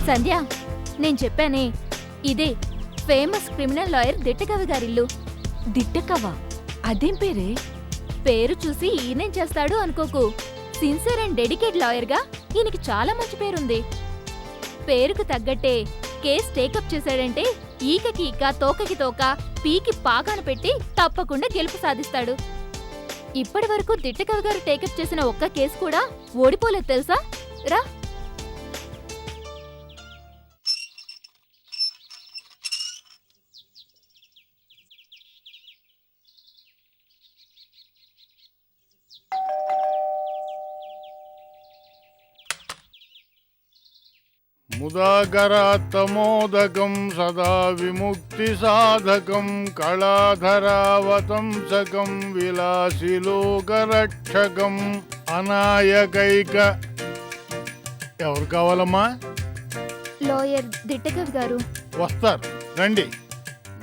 సంధ్య, నేను చెప్పానే, ఇదే ఫేమస్ క్రిమినల్ లాయర్ దిట్టకవి గారిల్లు. దిట్టకవా? అదేం పేరే? పేరు చూసి ఈయనేం చేస్తాడు అనుకోకు. సిన్సియర్ అండ్ డెడికేట్ లాయర్గా ఈయనకి చాలా మంచి పేరుంది. పేరుకు తగ్గట్టే కేస్ టేకప్ చేశాడంటే ఈకకి ఈక, తోకకి తోక, పీకి పాగాన పెట్టి తప్పకుండా గెలుపు సాధిస్తాడు. ఇప్పటి వరకు దిట్టకవి గారు టేకప్ చేసిన ఒక్క కేసు కూడా ఓడిపోలేదు తెలుసా? రా. ముదాకరాత్తమోదకం సదా విముక్తి సాధకం కళాధరావతంసకం విలాసిలోకరక్షకం అనాయకైక. ఎవరు కావాలమ్మా? లాయర్ దిట్టకవి గారు వస్తారు, రండి.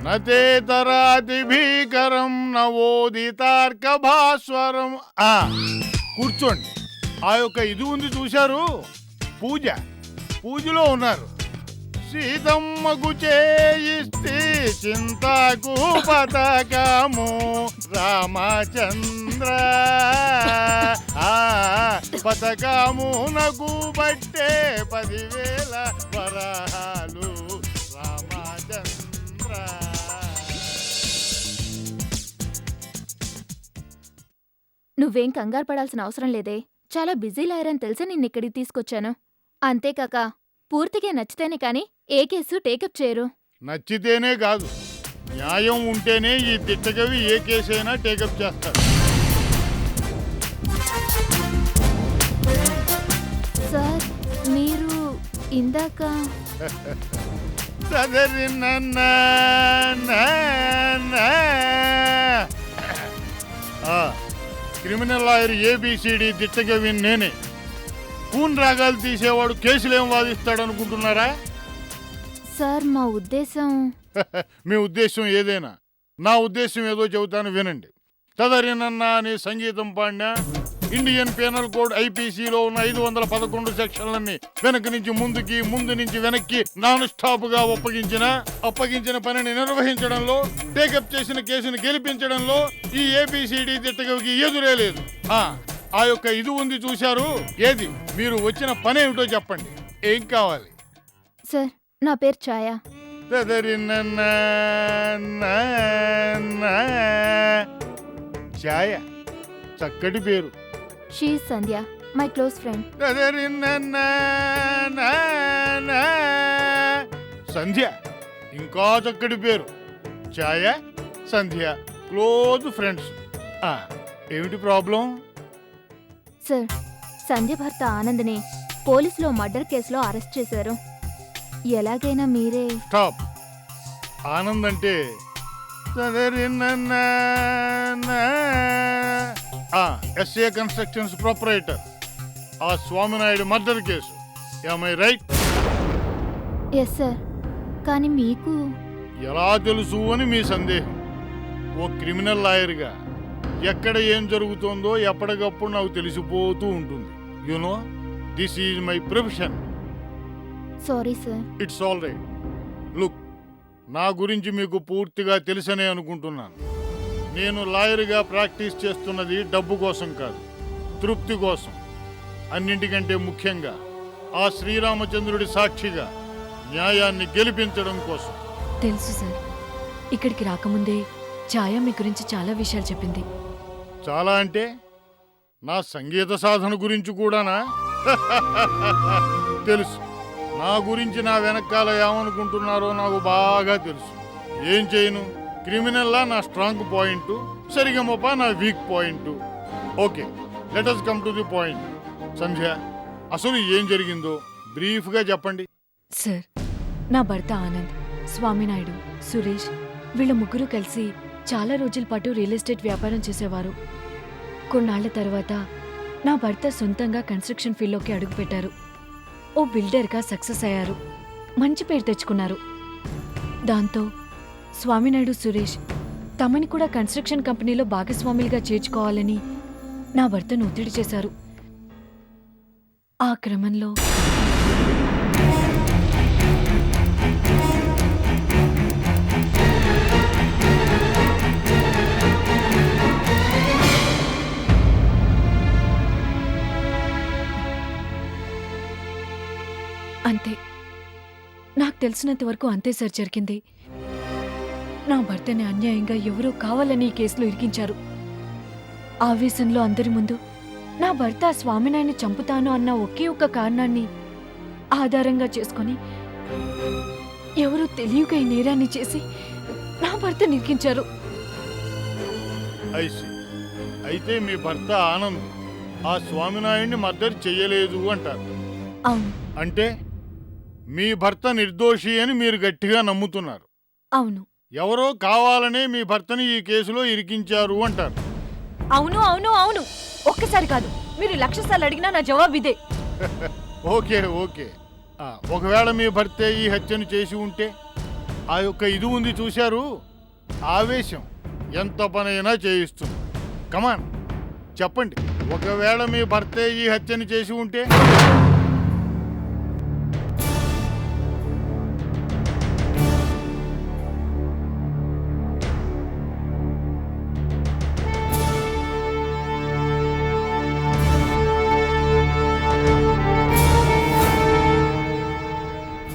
నతేతరాతి భీకరం నవోదితార్క భాస్వరం. కూర్చోండి. ఆ యొక్క ఇది ఉంది చూశారు, పూజలో ఉన్నారు. సీతమ్మకు చేయిస్తే చింతకు పతకము రామచంద్ర, పతకమునకు బట్టే 10,000 వరహాలు రామచంద్ర. నువ్వేం కంగారు పడాల్సిన అవసరం లేదే. చాలా బిజీ లాయర్ అని తెలిసి నిన్నిక్కడికి తీసుకొచ్చాను. అంతేకాక పూర్తిగా నచ్చితేనే కాని ఏ కేసు టేకప్ చేయరు. నచ్చితేనే కాదు, న్యాయం ఉంటేనే ఈ దిట్టకవి ఏ కేసైనా టేకప్ చేస్తారు. సార్, మీరు ఇందాక క్రిమినల్ లాయర్ ఏబిసిడి దిట్టకవి నేనే. కూన్ రాగాలు తీసేవాడు కేసులేం వాదిస్తాడు అనుకుంటున్నారా? సార్, మా ఉద్దేశం. మీ ఉద్దేశం ఏదైనా నా ఉద్దేశం ఏదో చెబుతాను వినండి. తదరినన్నా అనే సంగీతం పాడినా, ఇండియన్ పీనల్ కోడ్ ఐపీసీలో ఉన్న 511 సెక్షన్లన్నీ వెనక నుంచి ముందుకి, ముందు నుంచి వెనక్కి నాన్ స్టాప్ గా అప్పగించిన పనిని నిర్వహించడంలో, టేకప్ చేసిన కేసును గెలిపించడంలో ఈ ఏబిసిడి దిట్టకవికి ఎదురే లేదు. ఆ యొక్క ఇది ఉంది చూశారు, ఏది? మీరు వచ్చిన పనేమిటో చెప్పండి. ఏం కావాలి? సార్, నా పేరు ఛాయా. ఛాయ, చక్కటి పేరు. She Sandhya, my close friend. Sandhya, ఇంకా చక్కటి పేరు. Chaya, Sandhya, close friends. ఏమిటి ప్రాబ్లం? సార్, సంధ్య భర్త ఆనంద్ని పోలీసులో మర్డర్ కేసులో అరెస్ట్ చేశారు. ఎలాగైనా మీరే. స్టాప్. ఆనంద్ అంటే ఎస్ఏ కన్స్ట్రక్షన్స్ ప్రొపరేటర్, ఆ Swaminaidu murder case. Am I right? Yes sir. కానీ మీకు ఎలా తెలుసు అని మీ సందేహం. ఓ క్రిమినల్ లాయర్గా ఎక్కడ ఏం జరుగుతుందో ఎప్పటికప్పుడు నాకు తెలిసిపోతూ ఉంటుంది. You know, this is my profession. Sorry sir. It's all right. Look, నా గురించి మీకు పూర్తిగా తెలుసనే అనుకుంటున్నాను. నేను లాయర్గా ప్రాక్టీస్ చేస్తున్నది డబ్బు కోసం కాదు, తృప్తి కోసం. అన్నింటికంటే ముఖ్యంగా ఆ శ్రీరామచంద్రుడి సాక్షిగా న్యాయాన్ని గెలిపించడం కోసం. తెలుసు సార్. ఇక్కడికి రాకముందే ఛాయ మీ గురించి చాలా విషయాలు చెప్పింది. చాలా అంటే నా సంగీత సాధన గురించి కూడానా? తెలుసు. నా గురించి నా వెనకాల ఏమనుకుంటున్నారో నాకు బాగా తెలుసు. ఏం చేయను, క్రిమినల్లా నా స్ట్రాంగ్ పాయింట్, సరిగమప నా weak point. Okay, let us come to the point. Sandhya, అసలు ఏం జరిగిందో బ్రీఫ్గా చెప్పండి. సార్, నా భర్త ఆనంద్, స్వామినాయుడు, సురేష్ వీళ్ళ ముగ్గురు కలిసి చాలా రోజుల పాటు రియల్ ఎస్టేట్ వ్యాపారం చేసేవారు. కొన్నాళ్ల తర్వాత నా భర్త సొంతంగా కన్స్ట్రక్షన్ ఫీల్డ్లోకి అడుగుపెట్టారు. ఓ బిల్డర్గా సక్సెస్ అయ్యారు, మంచి పేరు తెచ్చుకున్నారు. దాంతో స్వామినాయుడు, సురేష్ తమని కూడా కన్స్ట్రక్షన్ కంపెనీలో భాగస్వాములుగా చేర్చుకోవాలని నా భర్తను ఒత్తిడి చేశారు. ఆ క్రమంలో తెలిసినంత వరకు అంతే సార్ జరిగింది. నా భర్తని అన్యాయంగా ఎవరో కావాలని ఈ కేసులో ఇరికించారు. ఆవేశంలో అందరి ముందు నా భర్త ఆ స్వామినాయుని చంపుతాను అన్న ఒకే ఒక్క కారణాన్ని ఆధారంగా చేసుకొని ఎవరో తెలియక ఈ నేరాన్ని చేసి నా భర్త నిరికించారు. ఐసి అయితే మీ భర్త ఆనంద్ ఆ స్వామినాయుడిని మర్డర్ చెయ్యలేదు అంటారు. అవును, అంటే మీ భర్త నిర్దోషి అని మీరు గట్టిగా నమ్ముతున్నారు. అవును, ఎవరో కావాలనే మీ భర్తని ఈ కేసులో ఇరికించారు అంటారు. అవును, అవును, అవును. ఒక్కసారి కాదు, మీరు 1,00,000 సార్లు అడిగినా నా జవాబు ఇదే. Okay okay. ఒకవేళ మీ భర్తే ఈ హత్యను చేసి ఉంటే ఆ యొక్క ఇది ఉంది చూశారు, ఆవేశం ఎంత పనైనా చేయిస్తుంది. కమాన్ చెప్పండి, ఒకవేళ మీ భర్తే ఈ హత్యను చేసి ఉంటే?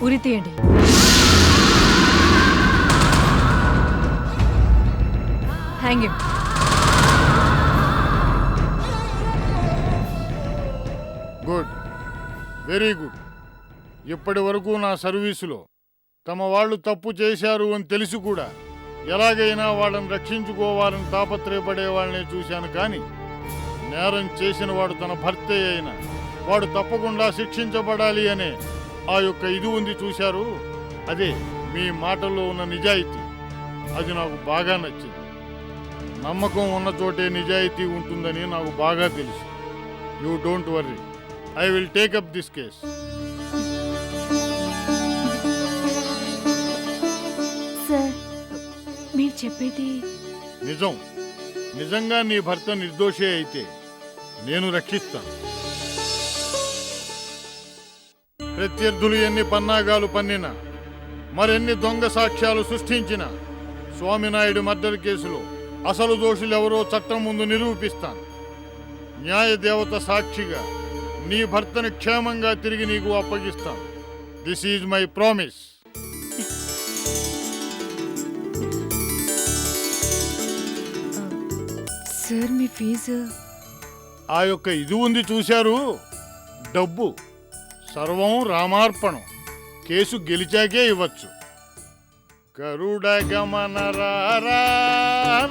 ఉరి తీయండి. Hang him. Good, very good. ఇప్పటి వరకు నా సర్వీసులో తమ వాళ్ళు తప్పు చేశారు అని తెలిసి కూడా ఎలాగైనా వాళ్ళని రక్షించుకోవాలని తాపత్రయపడే వాళ్ళని చూశాను. కానీ నేరం చేసిన వాడు తన భర్తే అయినా వాడు తప్పకుండా శిక్షించబడాలి అనే ఆ యొక్క ఇది ఉంది చూశారు, అదే మీ మాటల్లో ఉన్న నిజాయితీ. అది నాకు బాగా నచ్చింది. నమ్మకం ఉన్న చోటే నిజాయితీ ఉంటుందని నాకు బాగా తెలుసు. You don't worry, I will take up this case. Sir, మీరు చెప్పేది నిజం. నిజంగా నీ భర్త నిర్దోషే అయితే నేను రక్షిస్తాను. ప్రత్యర్థులు ఎన్ని పన్నాగాలు పన్నినా, మరెన్ని దొంగ సాక్ష్యాలు సృష్టించినా స్వామినాయుడు మర్డర్ కేసులో అసలు దోషులెవరో చట్టం ముందు నిరూపిస్తాను. న్యాయదేవత సాక్షిగా నీ భర్తని క్షేమంగా తిరిగి నీకు అప్పగిస్తాను. This is my promise. Sir, మీ ఫీజు? ఆ యొక్క ఇది ఉంది చూశారు, డబ్బు సర్వం రామార్పణం. కేసు గెలిచాకే ఇవ్వచ్చు. కరుడ గమనరారా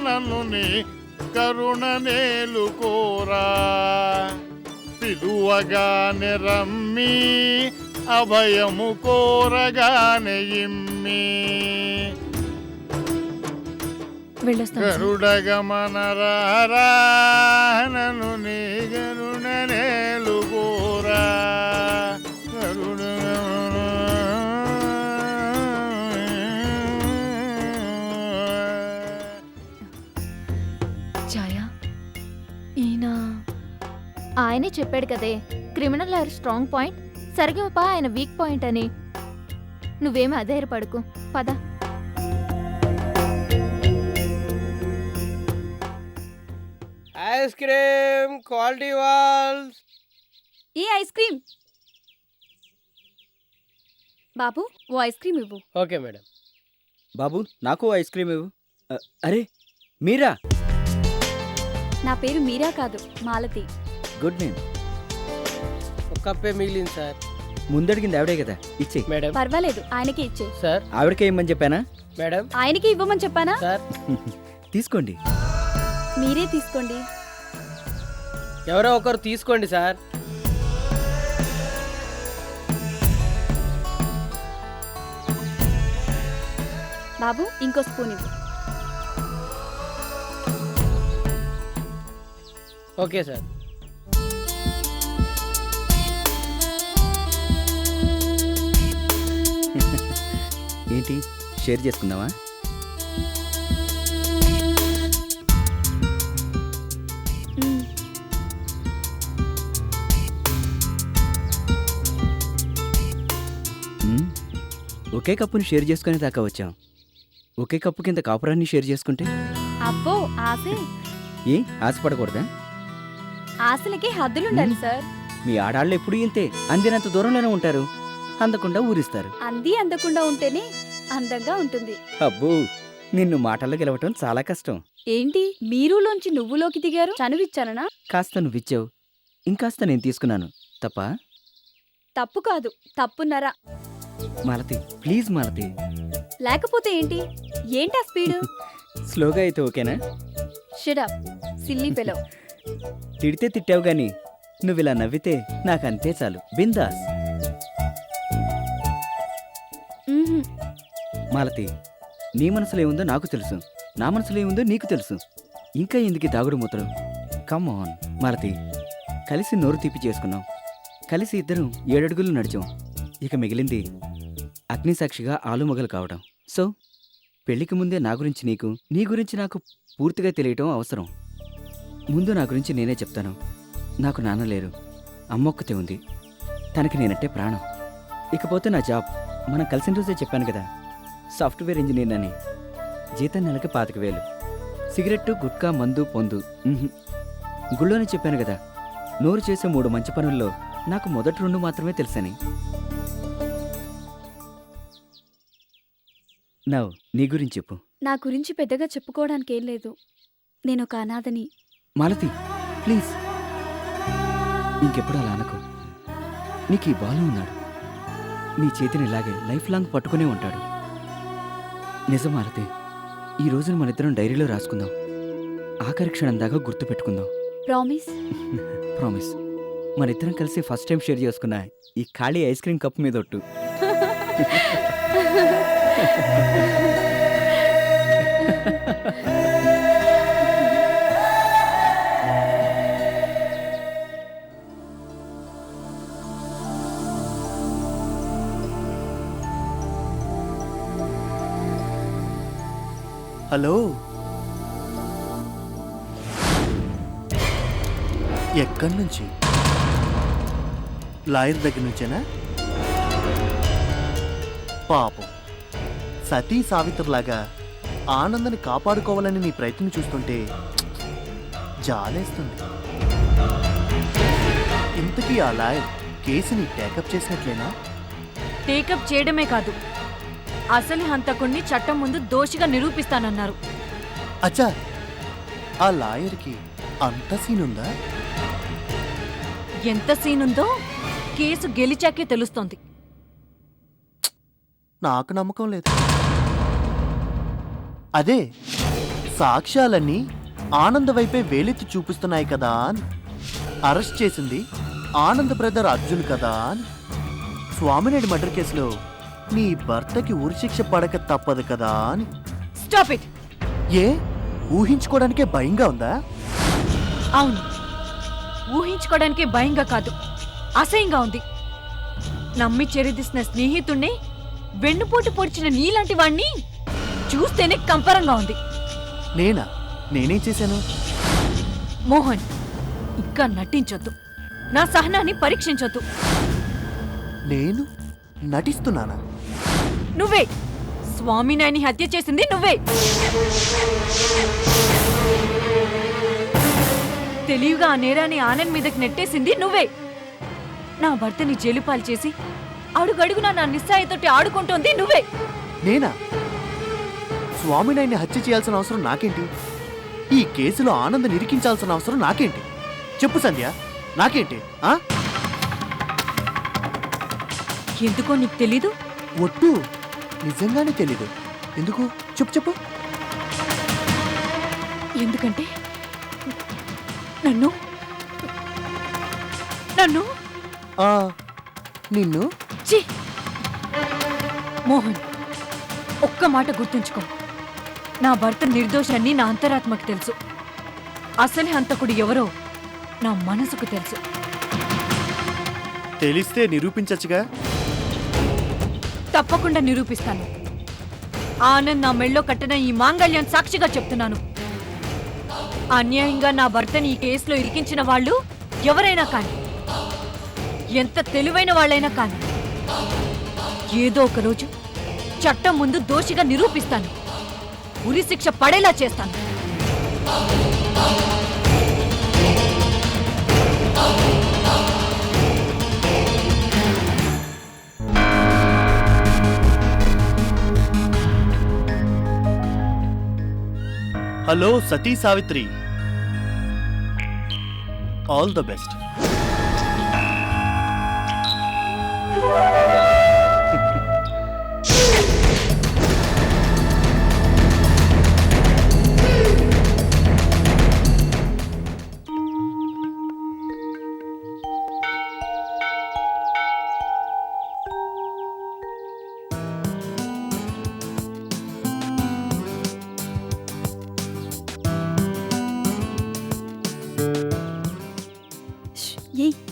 నన్ను నీ కరుణ నేలుకోరా, పిలువగానే రమ్మి అభయము కోరగానే ఇమ్మి. గరుడ గమనరారా నన్ను నీ కరుణ నేలుకోరా, కరుణ. ఛాయా, ఈయన ఆయనే చెప్పాడు కదే, criminal lawyer strong point, Sarigamapa ఆయన వీక్ పాయింట్ అని. నువ్వేమీ అధైర్యపడకు, పద. Ice cream Kwality Walls. ఏ ఐస్ క్రీమ్ బాబు, ఓ ఐస్ క్రీమ్ ఇవ్వు. Okay madam. బాబు, నాకు ఐస్ క్రీమ్ ఇవ్వు. అరే మీరా? నా పేరు మీరా కాదు, మాలతి. Good name. ఒక కప్పే మిగిలింది సార్. ముందడిగింది ఆవిడే కదా, ఇచ్చే. మేడం. పర్వాలేదు, ఆయనకే ఇచ్చే. సార్. ఆవిడకే ఇమ్మని చెప్పానా? మేడం. ఆయనకే ఇవ్వమని చెప్పానా? సార్. తీసుకోండి. మీరే తీసుకోండి. ఎవరో ఒకరు తీసుకోండి సార్. బాబు, ఇంకో స్పూన్ ఇవ్వు. Okay sir. ఏంటి, షేర్ చేసుకుందామా? మ్మ్. ఒకే కప్పుని షేర్ చేసుకునే దాకా వచ్చాం. ఒకే కప్పు కింద కాపురాన్ని షేర్ చేసుకుంటే? అబ్బో, ఆశే. ఏ ఆశపడకూడదా? ఆశలకి హద్దులుండాలి సార్. మీ ఆడాళ్ళు ఎప్పుడు ఇంతే, అందినంత దూరంలోనే ఉంటారు. అందకుండా ఊరిస్తారు. అంది అందకుండా ఉంటేనే అందంగా ఉంటుంది. అబ్బో, నిన్ను మాటల్లో గెలవటం చాలా కష్టం. ఏంటి మీరులోంచి నువ్వులోకి దిగారు? చనువిచ్చాననా? కాస్త నువ్విచ్చావు, ఇంకాస్త నేను తీసుకున్నాను. తప్ప తప్పు కాదు, తప్పున్నరా. మాలతి, ప్లీజ్ మాలతి. లేకపోతే ఏంటి? ఏంటా స్పీడు? స్లోగా అయితే ఓకేనా? Shut up silly fellow. తిడితే తిట్టావు గాని నువ్విలా నవ్వితే నాకంతే చాలు. బిందాస్. మాలతి, నీ మనసులో ఏముందో నాకు తెలుసు, నా మనసులో ఏముందో నీకు తెలుసు. ఇంకా ఎందుకు దాగుడు మూతలు? Come on Malathi. కలిసి నోరు తీపి చేసుకున్నాం, కలిసి ఇద్దరం 7 అడుగులు నడిచాం. ఇక మిగిలింది అగ్నిసాక్షిగా ఆలుమొగలు కావడం. సో పెళ్లికి ముందే నా గురించి నీకు, నీ గురించి నాకు పూర్తిగా తెలియటం అవసరం. ముందు నా గురించి నేనే చెప్తాను. నాకు నాన్న లేరు, అమ్మొక్కతే ఉంది. తనకి నేనంటే ప్రాణం. ఇకపోతే నా జాబ్. మనం కలిసిన రోజే చెప్పాను కదా, సాఫ్ట్వేర్ ఇంజనీర్ అని. జీతం నెలకి 25,000. సిగరెట్టు, గుట్కా, మందు, పొందు. గుళ్ళోనే చెప్పాను కదా, నోరు చేసే 3 మంచి పనుల్లో నాకు మొదటి 2 మాత్రమే తెలుసని. నవ్, నీ గురించి చెప్పు. నా గురించి పెద్దగా చెప్పుకోవడానికి ఏం లేదు. నేను ఒక అనాథని. మాలతి, ప్లీజ్ ఇంకెప్పుడు అలా అనకు. నీకు ఈ బాలు ఉన్నాడు, నీ చేతిని ఇలాగే లైఫ్ లాంగ్ పట్టుకునే ఉంటాడు. నిజం మాలతి, ఈ రోజున మనిద్దరం డైరీలో రాసుకుందాం. ఆఖరి క్షణం దాకా గుర్తుపెట్టుకుందాం. ప్రామిస్? ప్రామిస్. మనిద్దరం కలిసి ఫస్ట్ టైం షేర్ చేసుకున్న ఈ ఖాళీ ఐస్ క్రీమ్ కప్ మీద ఒట్టు. హలో, ఎక్కడి నుంచి? లాయర్ దగ్గర నుంచేనా? పాపం, సతీ సావిత్రిలాగా ఆనందని కాపాడుకోవాలని నీ ప్రయత్నం చూస్తుంటే జాలేస్తుంది. ఇంతకీ ఆ లాయర్ కేసుని టేకప్ చేసినట్లేనా? టేకప్ చేయడమే కాదు, అసలు హంతకుణ్ణి చట్టం ముందు దోషిగా నిరూపిస్తానన్నారు. అచ్చా, ఆ లాయర్కి అంత సీనుందా? ఎంత సీనుందో కేసు గెలిచాకే తెలుస్తోంది. నాకు నమ్మకం లేదు. అదే, సాక్ష్యాలన్నీ ఆనంద్ వైపే వేలెత్తి చూపిస్తున్నాయి కదా అని. అరెస్ట్ చేసింది ఆనంద్ బ్రదర్ అర్జున్ కదా అని. స్వామినాయుడు మర్డర్ కేసులో నీ భర్తకి ఉరిశిక్ష పడక తప్పదు కదా అని. Stop it. ఏ, ఊహించుకోవడానికే భయంగా ఉందా? అవును, ఊహించుకోవడానికే భయంగా కాదు, అసహ్యంగా ఉంది. నమ్మి చెరిదిసిన స్నేహితుణ్ణి వెన్నుపోటు పొడిచిన నీలాంటి వాణ్ణి చూస్తేనే కంపరంగా ఉంది. నేనేం చేశాను? మోహన్, ఇంకా నటించొద్దు. నా సహనాన్ని పరీక్షించొద్దు. నేను నటిస్తున్నానా? నువ్వే స్వామినాయుని హత్య చేసింది నువ్వే. తెలివిగా ఆ నేరాన్ని ఆనంద్ మీదకి నెట్టేసింది నువ్వే. నా భర్తని జైలుపాలు చేసి అడుగడుగునా నా నిస్సాయితోటి ఆడుకుంటోంది నువ్వే. నేనా? స్వామినాయుడిని హత్య చేయాల్సిన అవసరం నాకేంటి? ఈ కేసులో ఆనంద్ నిరికించాల్సిన అవసరం నాకేంటి? చెప్పు సంధ్య, నాకేంటి? ఎందుకో నీకు తెలీదు? ఒట్టు, నిజంగానే తెలీదు. ఎందుకు? చెప్పు. ఎందుకంటే నన్ను నన్ను నిన్ను ఛీ! మోహన్, ఒక్క మాట గుర్తుంచుకో. నా భర్త నిర్దోషాన్ని నా అంతరాత్మకు తెలుసు. అసలు హంతకుడు ఎవరో నా మనసుకు తెలుసు. తెలిస్తే నిరూపించచ్చుగా. తప్పకుండా నిరూపిస్తాను. ఆనంద్ నా మెళ్ళో కట్టిన ఈ మాంగళ్యం సాక్షిగా చెప్తున్నాను. అన్యాయంగా నా భర్తని ఈ కేసులో ఇరికించిన వాళ్ళు ఎవరైనా కాని, ఎంత తెలివైన వాళ్ళైనా కాని, ఏదో ఒక రోజు చట్టం ముందు దోషిగా నిరూపిస్తాను. ఉరి శిక్ష పడేలా చేస్తాను. Hello Sati Savitri, all the best.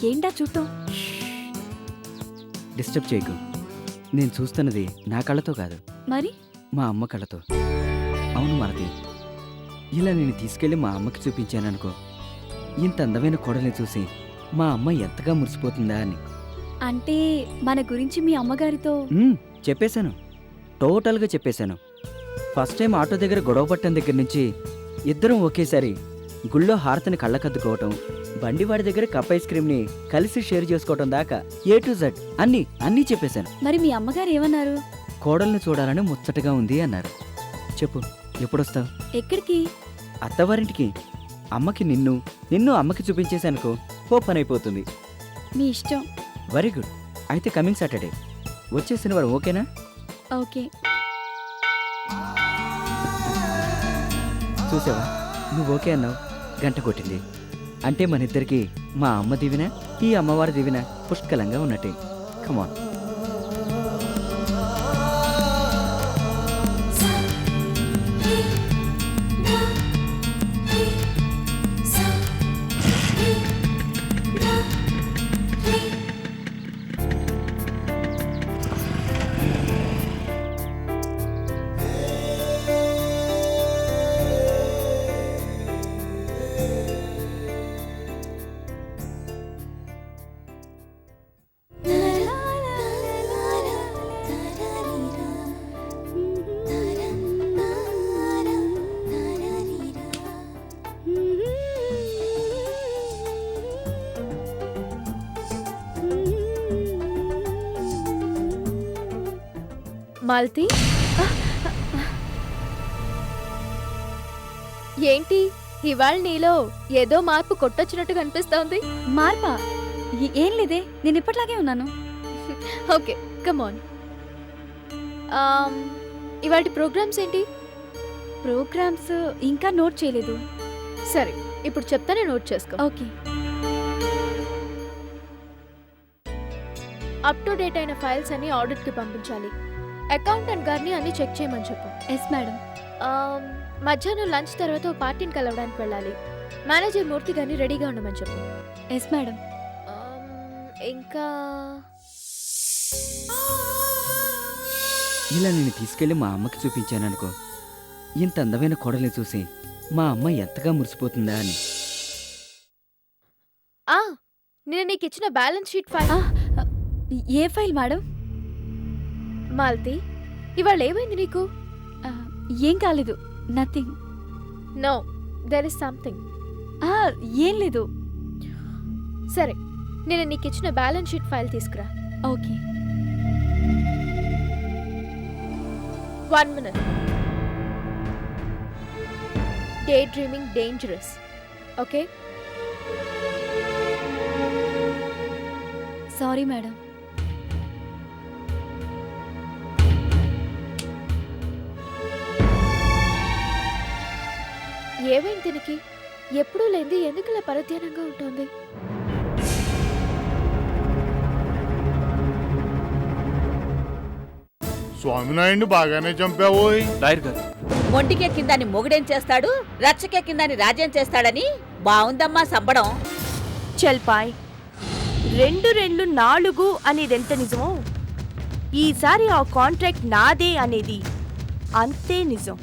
ఏంటా చూడటం? డిస్టర్బ్ చేయకు. నేను చూస్తున్నది నా కళ్ళతో కాదు, మరి మా అమ్మ కళ్ళతో. అవును మాలతి, ఇలా నేను తీసుకెళ్ళి మా అమ్మకి చూపించాననుకో, ఇంత అందమైన కోడల్ని చూసి మా అమ్మ ఎంతగా మురిసిపోతుందా అని. అంటే మన గురించి మీ అమ్మగారితో చెప్పేశాను, టోటల్గా చెప్పేశాను. ఫస్ట్ టైం ఆటో దగ్గర గొడవ పట్టడం దగ్గర నుంచి ఇద్దరం ఒకేసారి గుళ్ళో హారతిని కళ్ళకద్దుకోవటం, బండివాడి దగ్గర కప్ ఐస్ క్రీమ్ని కలిసి షేర్ చేసుకోవటం దాకా A to Z అన్నీ చెప్పేశాను. మరి మీ అమ్మగారు ఏమన్నారు? కోడల్ని చూడాలని ముచ్చటగా ఉంది అన్నారు. చెప్పు, ఎప్పుడొస్తావు? ఎక్కడికి? అత్తవారింటికి. అమ్మకి నిన్ను అమ్మకి చూపించేశానుకో, ఓ పని అయిపోతుంది. మీ ఇష్టం. Very good. అయితే కమింగ్ సాటర్డే వచ్చే శనివారం ఓకేనా? ఓకే. చూసావా, నువ్వు ఓకే అన్నావు, గంట కొట్టింది. అంటే మన ఇద్దరికి మా అమ్మ దీవెన, ఈ అమ్మవారి దీవెన పుష్కలంగా ఉన్నట్టే. కమాన్. మాలతి, ఏంటి ఇవాళ నీలో ఏదో మార్పు కొట్టొచ్చినట్టు కనిపిస్తోంది? మార్పా? ఏం లేదే, నేను ఇప్పట్లాగే ఉన్నాను. ఓకే, కమాన్. ఇవాళ ప్రోగ్రామ్స్ ఏంటి? ప్రోగ్రామ్స్ ఇంకా నోట్ చేయలేదు. సరే, ఇప్పుడు చెప్తానే నోట్ చేసుకో. ఓకే. అప్ టు డేట్ అయిన ఫైల్స్ అన్ని ఆడిట్కి పంపించాలి. అకౌంటెంట్ గారిని అన్ని చెక్ చేయమని చెప్పు. Yes madam. మధ్యాహ్నం లంచ్ తర్వాత ఓ పార్టీని కలవడానికి వెళ్ళాలి. మేనేజర్ మూర్తి గారిని రెడీగా ఉండమని చెప్పు. Yes madam. ఇంకా ఇలా నేను తీసుకెళ్ళి మా అమ్మకి చూపించాననుకో, ఇంత అందమైన కోడల్ని చూసి మా అమ్మ ఎంతగా మురిసిపోతుందా అని. నేను నీకు ఇచ్చిన బ్యాలెన్స్ షీట్ ఫైల్. ఏ ఫైల్ మేడం? మాలతి, ఇవాళ ఏమైంది నీకు? ఏం కాలేదు, nothing. No, there is something. ఏం లేదు. సరే, నేను నీకు ఇచ్చిన బ్యాలెన్స్ షీట్ ఫైల్ తీసుకురా. Okay. 1 minute. Day dreaming dangerous. Okay? Sorry madam. ఏమైంది దీనికి? ఎప్పుడూ లేంది ఎందుకు ఇలా పరధ్యానంగా ఉంటుంది? స్వామినాయుడిని బాగానే చంపావోయ్. మొండికెక్కిందని మొగుడేం చేస్తాడు, రచ్చకెక్కిందని రాజ్యం చేస్తాడని బావుందమ్మా సంబడం. చల్పాయ్, 2 2 4 అనేదెంత నిజమో ఈసారి ఆ కాంట్రాక్ట్ నాదే అనేది అంతే నిజం.